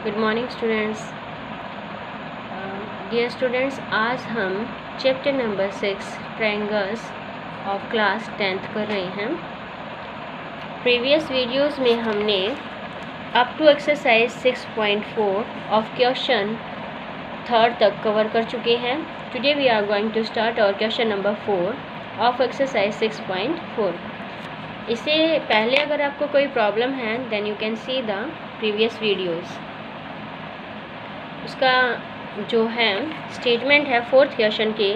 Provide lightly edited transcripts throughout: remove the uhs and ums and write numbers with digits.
Good morning students. Dear students, आज हम chapter number 6 triangles of class 10th कर रहे हैं। प्रीवियस वीडियोस में हमने up to exercise 6.4 of question 3rd तक कवर कर चुके हैं। Today we are going to start our question number 4 of exercise 6.4। इससे पहले अगर आपको कोई प्रॉब्लम है then you can see the previous videos. उसका जो है स्टेटमेंट है 4th क्वेश्चन के,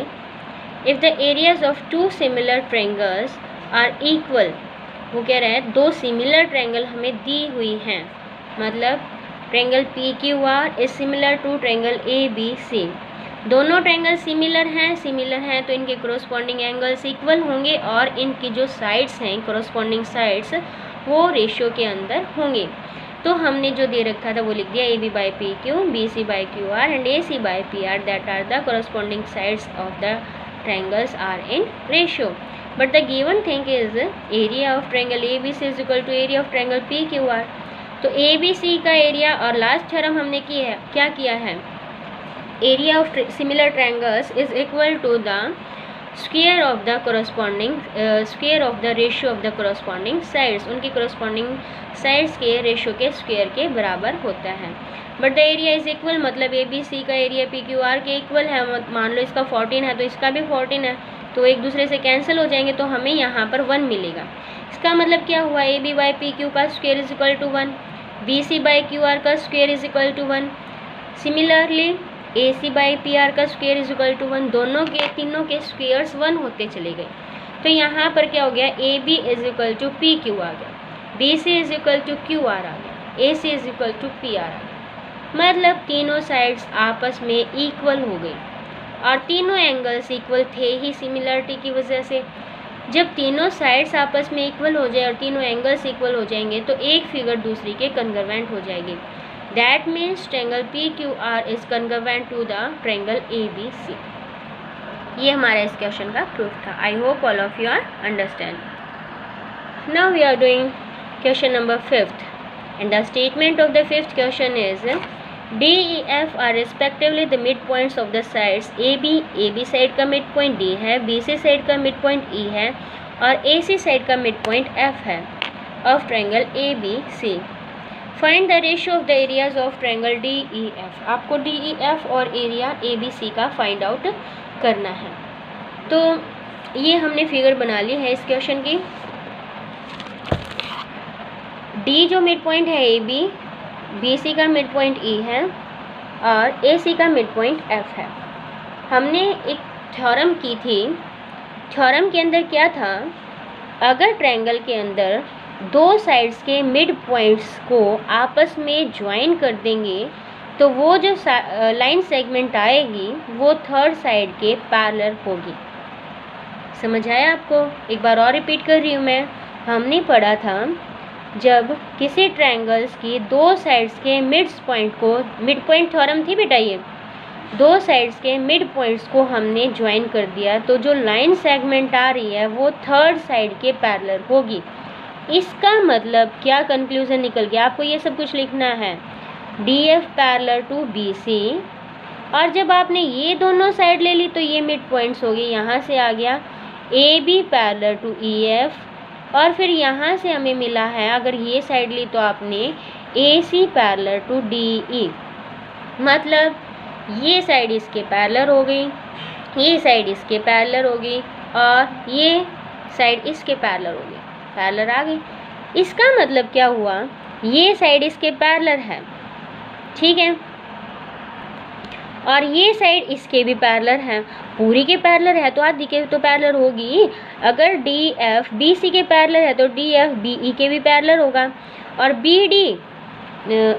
if the areas of two similar triangles are equal. वो कह रहा है दो सिमिलर ट्रायंगल हमें दी हुई हैं, मतलब triangle P Q R is similar to triangle A B C. दोनों ट्रायंगल सिमिलर हैं तो इनके कोरोस्पॉन्डिंग एंगल्स इक्वल होंगे और इनकी जो साइड्स हैं कोरोस्पॉन्डिंग साइड्स वो रेशियो के अंदर होंगे। तो हमने जो दे रखा था वो लिख दिया, A B by P Q, B C by Q R and A C by P R, that are the corresponding sides of the triangles are in ratio. But the given thing is area of triangle A B C is equal to area of triangle P Q R. तो A B C का area, और last theorem हमने क्या किया है, area of similar triangles is equal to the square of the corresponding square of the ratio of the corresponding sides. उनकी corresponding sides के ratio के स्क्वायर के बराबर होता है। But the area is equal, मतलब ए बी सी का area P Q R के इक्वल है। मान लो इसका 14 है तो इसका भी 14 है, तो एक दूसरे से कैंसिल हो जाएंगे तो हमें यहाँ पर 1 मिलेगा। इसका मतलब क्या हुआ, A B by P Q का square is equal to 1, B C by Q R का square is equal to 1। Similarly A C by P R का स्क्वायर इज इक्वल टू 1। तीनों के स्क्वायर्स 1 होते चले गए। तो यहाँ पर क्या हो गया, A B is equal to P Q आ गया, B C is equal to Q R आ गया, A C is equal to P R आ गया। मतलब तीनों साइड्स आपस में इक्वल हो गई और तीनों एंगल्स इक्वल थे ही सिमिलरिटी की वजह से। जब तीनों साइड्स आपस में इक्वल हो जाए और तीनों एंगल्स इक्वल हो जाएंगे तो एक फिगर दूसरी के कन्वर्वेंट हो जाएगी। That means triangle PQR is congruent to the triangle ABC। ये हमारा इस क्वेश्चन का प्रूफ था। I hope all of you are understand। Now we are doing question number 5th and the statement of the 5th question is D, E, F are respectively the midpoints of the sides AB। AB side का midpoint D है, BC side का midpoint E है और AC side का midpoint F है of triangle ABC। Find the ratio of the areas of triangle D E F. आपको D E F और area A B C का find out करना है। तो ये हमने फिगर बना ली है इस क्वेश्चन की। डी जो मिड पॉइंट है ए बी, बी सी का मिड पॉइंट ई है और ए सी का मिड पॉइंट एफ है। हमने एक थ्योरम की थी। थ्योरम के अंदर क्या था, अगर ट्रायंगल के अंदर दो साइड्स के मिड पॉइंट्स को आपस में ज्वाइन कर देंगे तो वो जो लाइन सेगमेंट आएगी वो थर्ड साइड के पैरेलल होगी। समझ आया आपको? एक बार और रिपीट कर रही हूँ मैं। हमने पढ़ा था जब किसी ट्रायंगल्स की दो साइड्स के मिड पॉइंट थ्योरम थी बेटा, ये दो साइड्स के मिड पॉइंट्स को हमने ज्वाइन कर दिया तो जो लाइन सेगमेंट आ रही है वो थर्ड साइड के पैरेलल होगी। इसका मतलब क्या कंक्लूजन निकल गया, आपको ये सब कुछ लिखना है, D F parallel to B C. और जब आपने ये दोनों साइड ले ली तो ये मिड पॉइंट्स हो गए, यहाँ से आ गया A B parallel to E F और फिर यहाँ से हमें मिला है, अगर ये साइड ली तो आपने A C parallel to D E. मतलब ये साइड इसके पैरेलल हो गई, ये साइड इसके पैरेलल हो गई और ये साइड इसके पैरेलल हो गई, पैरेलल आ गई। इसका मतलब क्या हुआ, ये साइड इसके पैरेलल है, ठीक है, और ये साइड इसके भी पैरेलल है। पूरी के पैरेलल है तो आधी के तो पैरेलल होगी। अगर डी एफ बी सी के पैरेलल है तो डी एफ बी ई के भी पैरेलल होगा और बी डी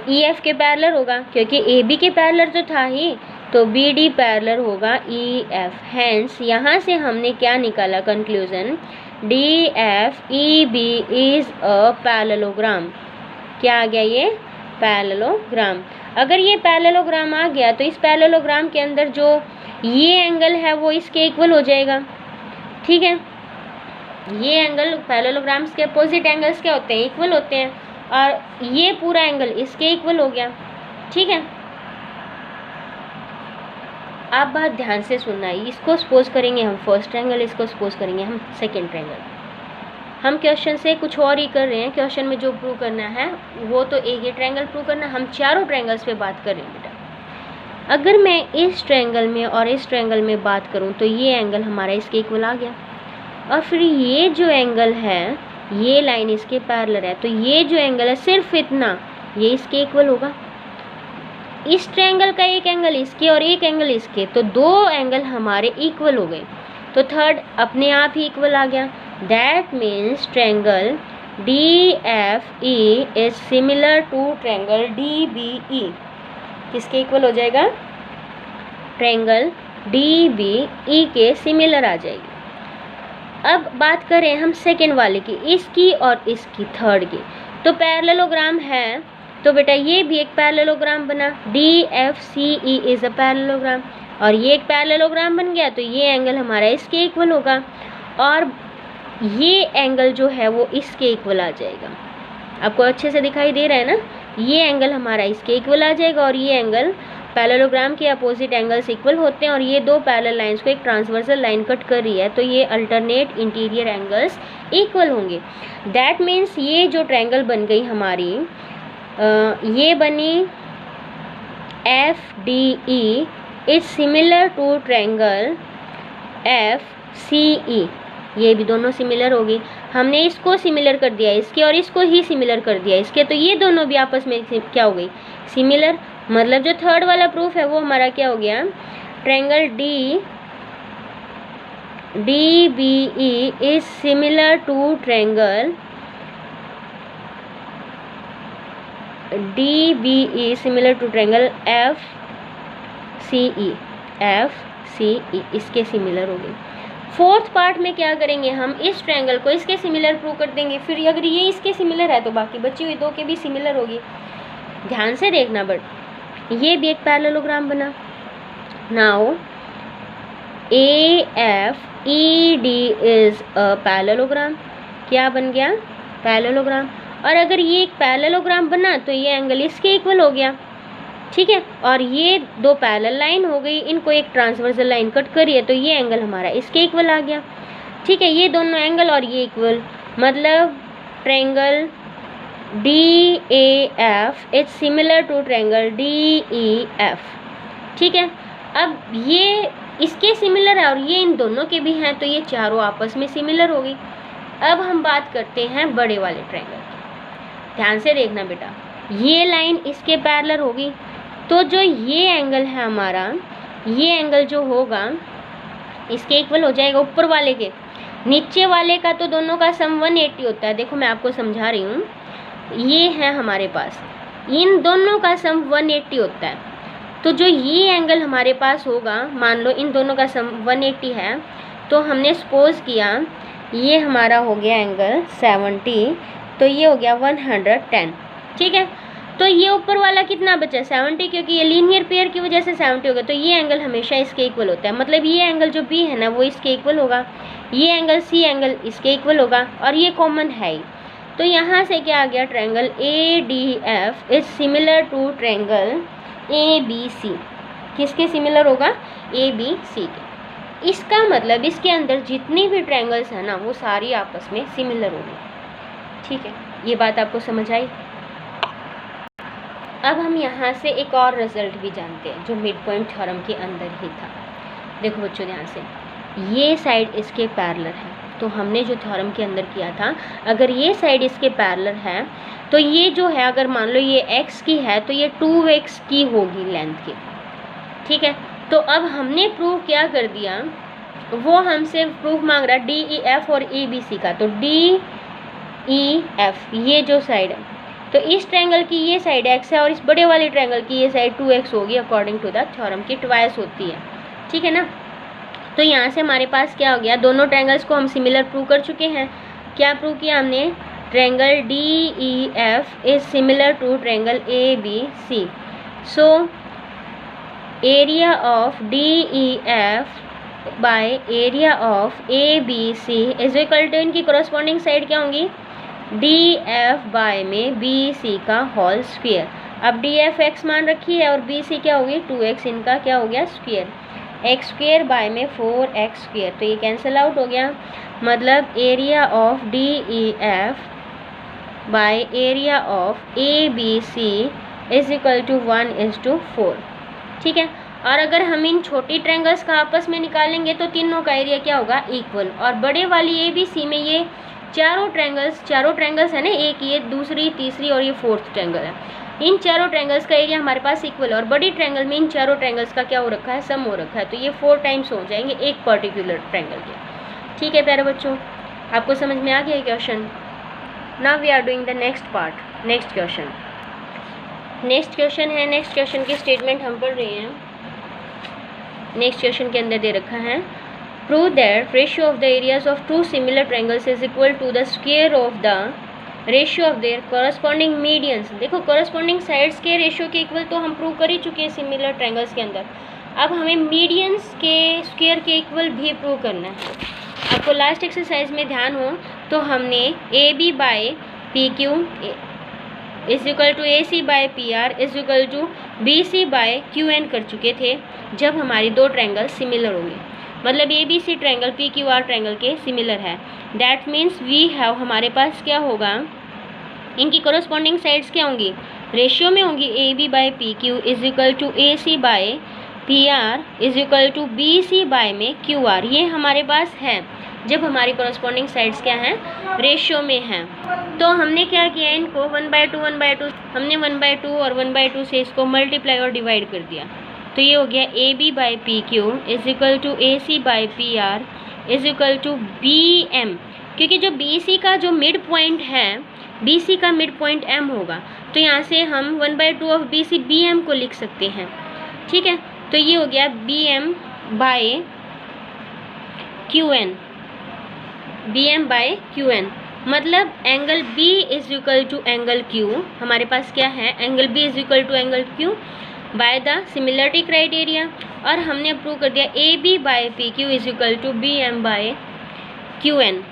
ई एफ के पैरेलल होगा, क्योंकि ए बी के पैरेलल तो था ही, तो बी डी पैरेलल होगा ई एफ। हैंस यहाँ से हमने क्या निकाला conclusion, D F E B is a parallelogram. क्या आ गया ये, पैरेललोग्राम। अगर ये पैरेललोग्राम आ गया तो इस पैरेललोग्राम के अंदर जो ये एंगल है वो इसके इक्वल हो जाएगा, ठीक है। ये एंगल पैरेललोग्राम्स के अपोजिट एंगल्स क्या होते हैं, इक्वल होते हैं, और ये पूरा एंगल इसके इक्वल हो गया। ठीक है, आप बात ध्यान से सुनना है। इसको सपोज करेंगे हम फर्स्ट ट्रायंगल, इसको सपोज करेंगे हम सेकेंड ट्रायंगल। हम क्वेश्चन से कुछ और ही कर रहे हैं। क्वेश्चन में जो प्रूव करना है वो तो एक ही ट्रायंगल प्रूव करना, हम चारों ट्रायंगल्स पे बात कर रहे हैं बेटा। अगर मैं इस ट्रायंगल में और इस ट्रायंगल में बात करूं तो ये एंगल हमारा इसके इक्वल आ गया, और फिर ये जो एंगल है, ये लाइन इसके पैरेलल है, तो ये जो एंगल है सिर्फ इतना, ये इसके इक्वल होगा। इस ट्रायंगल का एक एंगल इसके और एक एंगल इसके, तो दो एंगल हमारे इक्वल हो गए, तो थर्ड अपने आप ही इक्वल आ गया। That means triangle DFE is similar to triangle DBE। किसके इक्वल हो जाएगा? ट्रायंगल DBE के सिमिलर आ जाएगी। अब बात करें हम सेकेंड वाले की, इसकी और इसकी थर्ड की, तो पैरेललोग्राम है, तो बेटा ये भी एक पैरेललोग्राम बना, DFCE इज अ पैरेललोग्राम, और ये एक पैरेललोग्राम बन गया, तो ये एंगल हमारा इसके इक्वल होगा, और ये एंगल जो है वो इसके इक्वल आ जाएगा। आपको अच्छे से दिखाई दे रहा है ना? ये एंगल हमारा इसके इक्वल आ जाएगा, और ये एंगल, पैरेललोग्राम के अपोजिट एंगल्स इक्वल होते हैं, और ये दो पैरेलल लाइंस को एक ट्रांसवर्सल लाइन कट कर रही है, तो ये अल्टरनेट इंटीरियर एंगल्स इक्वल होंगे। दैट मीन्स ये जो ट्रायंगल बन गई हमारी, ये बनी FDE is similar to triangle FCE। ये भी दोनों सिमिलर होगी। हमने इसको सिमिलर कर दिया इसके, और इसको ही सिमिलर कर दिया इसके, तो ये दोनों भी आपस में क्या हो गई? सिमिलर। मतलब जो थर्ड वाला प्रूफ है वो हमारा क्या हो गया? Triangle DBE is similar to triangle DBE similar to triangle FCE। इसके सिमिलर हो गई। फोर्थ पार्ट में क्या करेंगे हम? इस ट्रायंगल को इसके सिमिलर प्रूव कर देंगे, फिर अगर ये इसके सिमिलर है तो बाकी बची हुई दो के भी सिमिलर होगी। ध्यान से देखना, बट ये भी एक पैरेललोग्राम बना। Now AFED is a parallelogram. क्या बन गया? पैरेललोग्राम। और अगर ये एक पैरेललोग्राम बना तो ये एंगल इसके इक्वल हो गया, ठीक है, और ये दो पैरेलल लाइन हो गई, इनको एक ट्रांसवर्सल लाइन कट करिए, तो ये एंगल हमारा इसके इक्वल आ गया, ठीक है। ये दोनों एंगल और ये इक्वल, मतलब triangle DAF is similar to triangle DEF, ठीक है। अब ये इसके सिमिलर है और ये इन दोनों के भी हैं, तो ये चारों आपस में सिमिलर हो गई। अब हम बात करते हैं बड़े वाले ट्रायंगल की। ध्यान से देखना बेटा, ये लाइन इसके पैरेलल होगी, तो जो ये एंगल है हमारा, ये एंगल जो होगा इसके इक्वल हो जाएगा ऊपर वाले के। नीचे वाले का तो दोनों का सम 180 होता है। देखो मैं आपको समझा रही हूँ, ये है हमारे पास, इन दोनों का सम 180 होता है, तो जो ये एंगल हमारे पास होगा, मान लो इन दोनों का सम 180 है, तो हमने सपोज किया ये हमारा हो गया एंगल 70, तो ये हो गया 110, ठीक है। तो ये ऊपर वाला कितना बचा? 70, क्योंकि ये लीनियर पेयर की वजह से 70 होगा, तो ये एंगल हमेशा इसके इक्वल होता है, मतलब ये एंगल जो B है ना वो इसके इक्वल होगा, ये एंगल C एंगल इसके इक्वल होगा, और ये कॉमन है ही। तो यहाँ से क्या आ गया? Triangle ADF is similar to triangle ABC। किसके सिमिलर होगा? ABC के। इसका मतलब इसके अंदर जितनी भी ट्रायंगल्स है ना वो सारी आपस में सिमिलर होंगे, ठीक है। ये बात आपको समझ आई? अब हम यहाँ से एक और रिजल्ट भी जानते हैं जो मिड पॉइंट थ्योरम के अंदर ही था। देखो बच्चों ध्यान से, ये साइड इसके पैरेलल है, तो हमने जो थ्योरम के अंदर किया था, अगर ये साइड इसके पैरेलल है तो ये जो है, अगर मान लो ये x की है तो ये 2x की होगी लेंथ की, ठीक है। तो अब हमने प्रूव क्या कर दिया, वो हमसे प्रूफ मांग रहा DEF और ABC का, तो DEF ये जो साइड है, तो इस ट्रायंगल की ये साइड x है और इस बड़े वाले ट्रायंगल की ये साइड 2x होगी, अकॉर्डिंग टू द थ्योरम की ट्वाइस होती है, ठीक है ना। तो यहाँ से हमारे पास क्या हो गया? दोनों ट्रायंगल्स को हम सिमिलर प्रूव कर चुके हैं। क्या प्रूव किया हमने? Triangle DEF is similar to triangle ABC। So area of DEF by area of ABC is equal to, इनकी कोरस्पॉन्डिंग साइड क्या होंगी? DF बाय में BC का होल स्क्वायर। अब डी एफ एक्स मान रखी है और बी सी क्या होगी 2x, इनका क्या हो गया स्क्वेयर, एक्स स्क्वेयर बाय में 4x स्क्वेयर, तो ये कैंसिल आउट हो गया। मतलब area of D E F by area of A B C is equal to 1:4। ठीक है, और अगर हम इन छोटी ट्रायंगल्स का आपस में निकालेंगे तो तीनों का एरिया क्या होगा इक्वल, और बड़े वाली ए बी सी में ये चारों ट्रायंगल्स है ना, एक ये दूसरी तीसरी और ये फोर्थ ट्रायंगल है, इन चारों ट्रायंगल्स का एरिया हमारे पास इक्वल है, और बड़ी ट्रायंगल में इन चारों ट्रायंगल्स का क्या हो रखा है सम हो रखा है, तो ये 4 टाइम्स हो जाएंगे एक पर्टिकुलर ट्रायंगल के। ठीक है प्यारे बच्चों, आपको समझ में आ गया question. Now we are doing the next part, next question है। नेक्स्ट क्वेश्चन की स्टेटमेंट हम पढ़ रहे हैं। नेक्स्ट क्वेश्चन के अंदर दे रखा है prove that ratio of the areas of two similar triangles is equal to the square of the ratio of their corresponding medians. देखो कॉरस्पॉन्डिंग साइड्स के रेशियो के इक्वल तो हम प्रूव कर ही चुके हैं सिमिलर ट्रायंगल्स के अंदर, अब हमें मीडियंस के स्क्वायर के इक्वल भी प्रूव करना है। आपको लास्ट एक्सरसाइज में ध्यान हो तो हमने A B by P Q is equal to A C by P R is equal to B C by Q N कर चुके थे जब हमारी दो ट्रायंगल सिमिलर होंगे, मतलब A B C triangle P Q R triangle के similar है। दैट मीन्स वी हैव, हमारे पास क्या होगा, इनकी कॉरस्पॉन्डिंग साइड्स क्या होंगी, रेशियो में होंगी, A B by P Q is equal to A C by P R is equal to B C by में क्यू आर। ये हमारे पास है जब हमारी कॉरस्पॉन्डिंग साइड्स क्या हैं, रेशियो में हैं। तो हमने क्या किया, इनको 1/2 हमने 1/2 और 1/2 से इसको मल्टीप्लाई और डिवाइड कर दिया, तो ये हो गया A B by P Q is equal to A C by P R is equal to B M, क्योंकि जो बी सी का जो मिड पॉइंट है, बी सी का मिड पॉइंट एम होगा, तो यहाँ से हम 1/2 of B C B M को लिख सकते हैं। ठीक है, तो ये हो गया B M by Q N, B M by Q N, मतलब angle B is equal to angle Q, हमारे पास क्या है angle B is equal to angle Q by the similarity criteria, और हमने अप्रूव कर दिया A B by P Q is equal to B M by Q N,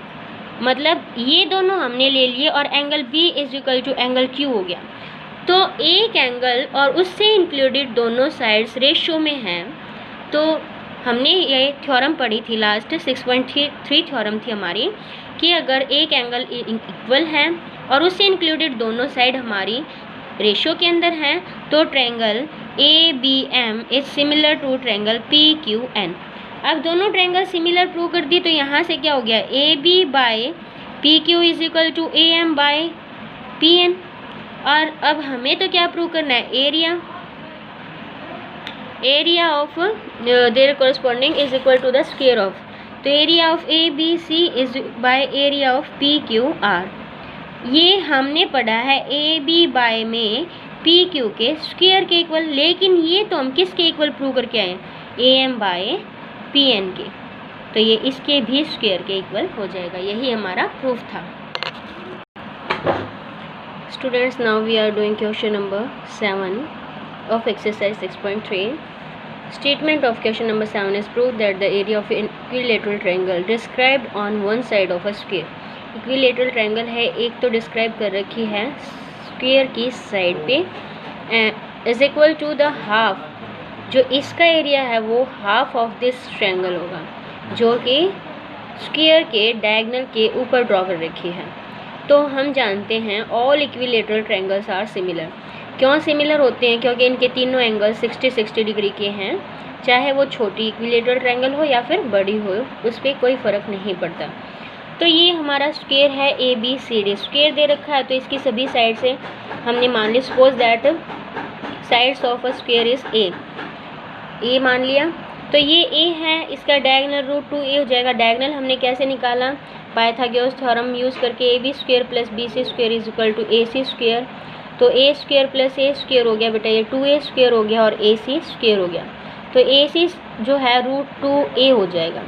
मतलब ये दोनों हमने ले लिए और angle B is equal to angle Q हो गया। तो एक एंगल और उससे इंक्लूडेड दोनों साइड्स रेशियो में हैं, तो हमने ये थ्योरम पढ़ी थी लास्ट 6.3 थ्योरम थी हमारी, कि अगर एक एंगल इक्वल है और उससे इंक्लूडेड दोनों साइड हमारी रेशियो के अंदर हैं, तो triangle A B M is similar to triangle P Q N. अब दोनों ट्रायंगल सिमिलर प्रूव कर दी, तो यहाँ से क्या हो गया A B by P Q is equal to A M by P N. और अब हमें तो क्या प्रूव करना है, area of their corresponding is equal to the square of, तो area of A B C is by area of P Q R. ये हमने पढ़ा है ए बी बाय में पी क्यू के स्क्वायर के इक्वल, लेकिन ये तो हम किसके इक्वल प्रूव करके आए, A M by P N के, तो ये इसके भी स्क्वायर के इक्वल हो जाएगा, यही हमारा प्रूफ था। Students, now we are doing question number 7 of exercise 6.3. Statement of question number 7 is prove that the area of an equilateral triangle described on one side of a square. Equilateral triangle है, एक तो describe कर रखी है square की side पे, is equal to the half, जो इसका एरिया है वो हाफ ऑफ दिस ट्रायंगल होगा, जो कि स्क्वेयर के डायगोनल के ऊपर ड्रॉ कर रखी है। तो हम जानते हैं all equilateral triangles are similar. क्यों सिमिलर होते हैं, क्योंकि इनके तीनों एंगल 60 डिग्री के हैं, चाहे वो छोटी इक्विलेटरल ट्रायंगल हो या फिर बड़ी हो, उस पर कोई फ़र्क नहीं पड़ता। तो ये हमारा स्क्वायर है A B C D, square दे रखा है, तो इसकी सभी साइड से हमने मान लिया, suppose that sides of a square is a मान लिया, तो ये ए है, इसका डायगोनल रूट 2a हो जाएगा। डायगोनल हमने कैसे निकाला, पाइथागोरस थ्योरम यूज़ करके, A B square plus B C square is equal to A C square, तो A square plus A square हो गया बेटा, ये 2a स्क्वायर हो गया और ए सी स्क्वायर हो गया, तो ए सी जो है रूट 2a हो जाएगा।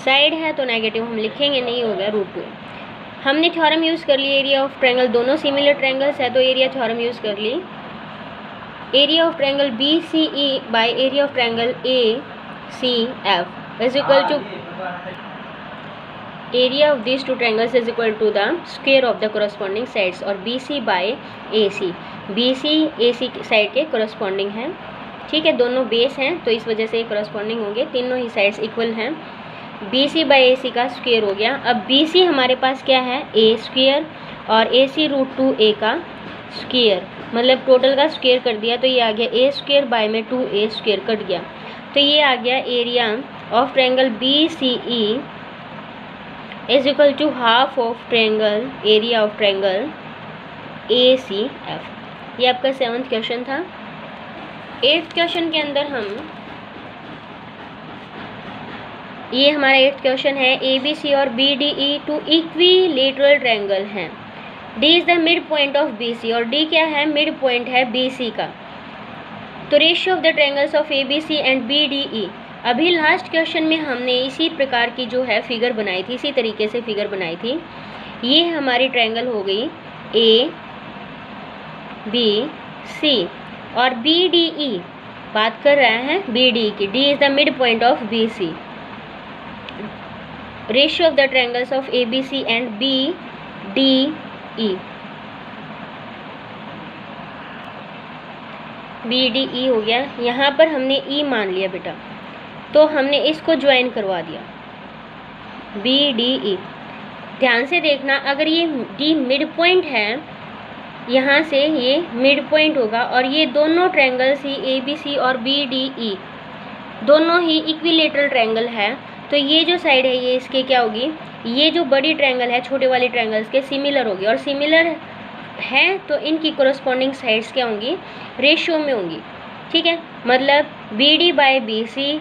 साइड है तो नेगेटिव हम लिखेंगे नहीं, हो गया रूट 2a। हमने थ्योरम यूज़ कर ली, एरिया ऑफ ट्रायंगल, दोनों सिमिलर ट्रायंगल्स है तो एरिया थ्योरम यूज़ कर ली, area of triangle B C E by area of triangle A C F is equal to area of this two triangles is equal to the square of the corresponding sides, और B C by A C. BC AC side के corresponding हैं, ठीक है, दोनों base हैं तो इस वजह से ये कोरस्पॉन्डिंग होंगे, तीनों ही साइड्स इक्वल हैं। BC बाई AC का स्क्वायर हो गया। अब BC हमारे पास क्या है, A स्क्वायर, और AC √2A का स्क्वायर, मतलब टोटल का स्क्वायर कर दिया तो ये आ गया A स्क्वायर बाय में 2A स्क्वायर कट गया, तो ये आ गया area of triangle BCE is equal to half of triangle area of triangle ACF। ये आपका 7th क्वेश्चन था। 8th क्वेश्चन के अंदर ये हमारा 8th क्वेश्चन है, ABC और BDE टू इक्विलेटरल ट्रायंगल हैं। D is the mid point of BC, और D क्या है, मिड पॉइंट है BC का। तो ratio of the triangles of ABC and BDE। अभी लास्ट क्वेश्चन में हमने इसी प्रकार की जो है फिगर बनाई थी, इसी तरीके से फिगर बनाई थी। ये हमारी ट्रायंगल हो गई ABC, और BDE बात कर रहा है BDE की। D is the mid point of BC। Ratio of the triangles of ABC and BDE। BDE हो गया, यहाँ पर हमने E मान लिया बेटा, तो हमने इसको ज्वाइन करवा दिया BDE। ध्यान से देखना, अगर ये D मिड पॉइंट है, यहाँ से ये मिड पॉइंट होगा, और ये दोनों ट्रायंगल्स ही ABC और BDE दोनों ही इक्विलेटरल ट्रायंगल है, तो ये जो साइड है ये इसके क्या होगी, ये जो बड़ी ट्रायंगल है छोटे वाले ट्रायंगल्स के सिमिलर होगी, और सिमिलर है तो इनकी कोरस्पॉन्डिंग साइड्स क्या होंगी, रेशियो में होंगी, ठीक है। मतलब BD by BC,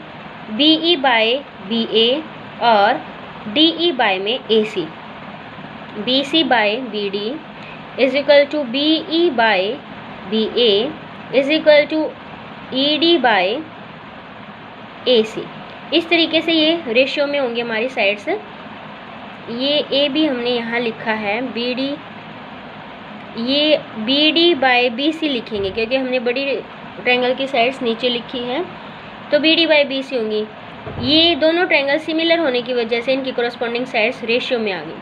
BE by BA और DE बाय में AC। BC by BD is equal to BE by BA is equal to ED by AC। इस तरीके से ये रेशियो में होंगे हमारी साइड्स। ये A भी हमने यहाँ लिखा है, BD, ये BD बाय BC लिखेंगे क्योंकि हमने बड़ी ट्रायंगल की साइड्स नीचे लिखी हैं, तो BD बाय BC होंगी। ये दोनों ट्रायंगल सिमिलर होने की वजह से इनकी कोरस्पॉन्डिंग साइड्स रेशियो में आ गई,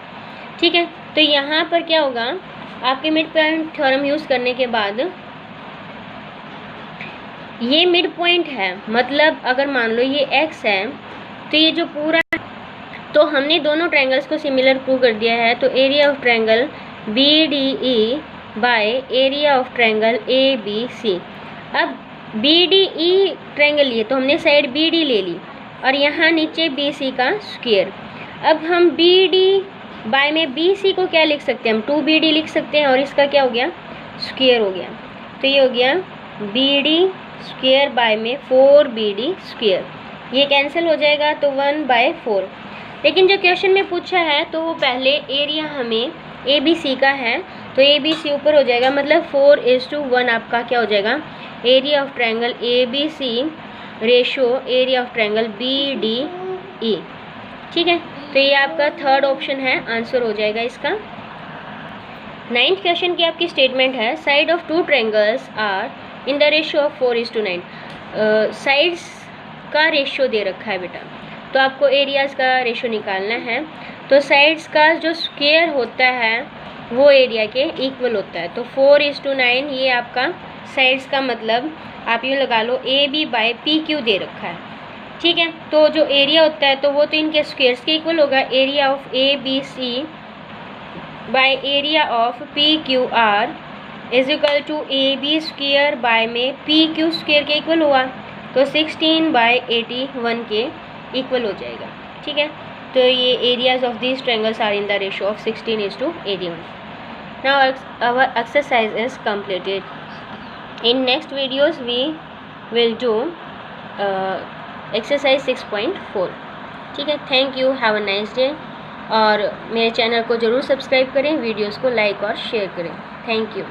ठीक है। तो यहाँ पर क्या होगा, आपके मिड पॉइंट थ्योरम यूज़ करने के बाद ये मिड पॉइंट है, मतलब अगर मान लो ये X है तो ये जो पूरा, तो हमने दोनों ट्रायंगल्स को सिमिलर प्रूव कर दिया है, तो area of triangle BDE bye area of triangle ABC। अब BDE ट्रायंगल लिए तो हमने साइड BD ले ली, और यहाँ नीचे BC का स्क्वायर। अब हम BD बाय में BC को क्या लिख सकते हैं, हम 2BD लिख सकते हैं, और इसका क्या हो गया, स्क्वायर हो गया, तो ये हो गया BD स्क्वायर बाय में 4BD स्क्वायर। ये कैंसिल हो जाएगा तो 1/4। लेकिन जो क्वेश्चन में पूछा है तो वो पहले एरिया हमें ABC का है, तो ABC ऊपर हो जाएगा, मतलब 4:1 आपका क्या हो जाएगा, area of triangle ABC ratio area of triangle BDE, ठीक है। तो ये आपका 3rd ऑप्शन है, आंसर हो जाएगा इसका। 9th क्वेश्चन की आपकी स्टेटमेंट है, side of 2 triangles are in the ratio of 4:9। Sides का रेशियो दे रखा है बेटा, तो आपको एरियाज़ का रेशियो निकालना है। तो साइड्स का जो स्क्वायर होता है वो एरिया के इक्वल होता है, तो 4:9 ये आपका साइड्स का, मतलब आप यूँ लगा लो AB बाय PQ दे रखा है, ठीक है। तो जो एरिया होता है तो वो तो इनके स्क्वायर्स के इक्वल होगा, area of ABC by area of PQR is equal to AB square by में PQ स्क्वायर के इक्वल हुआ, तो 16/81 के इक्वल हो जाएगा, ठीक है। तो ये areas of this triangles are in the ratio of 16:81। Now our exercise is completed. In next videos we will do exercise 6.4, ठीक है। Thank you, have a nice day, और मेरे चैनल को ज़रूर सब्सक्राइब करें, वीडियोस को लाइक और share करें। Thank you.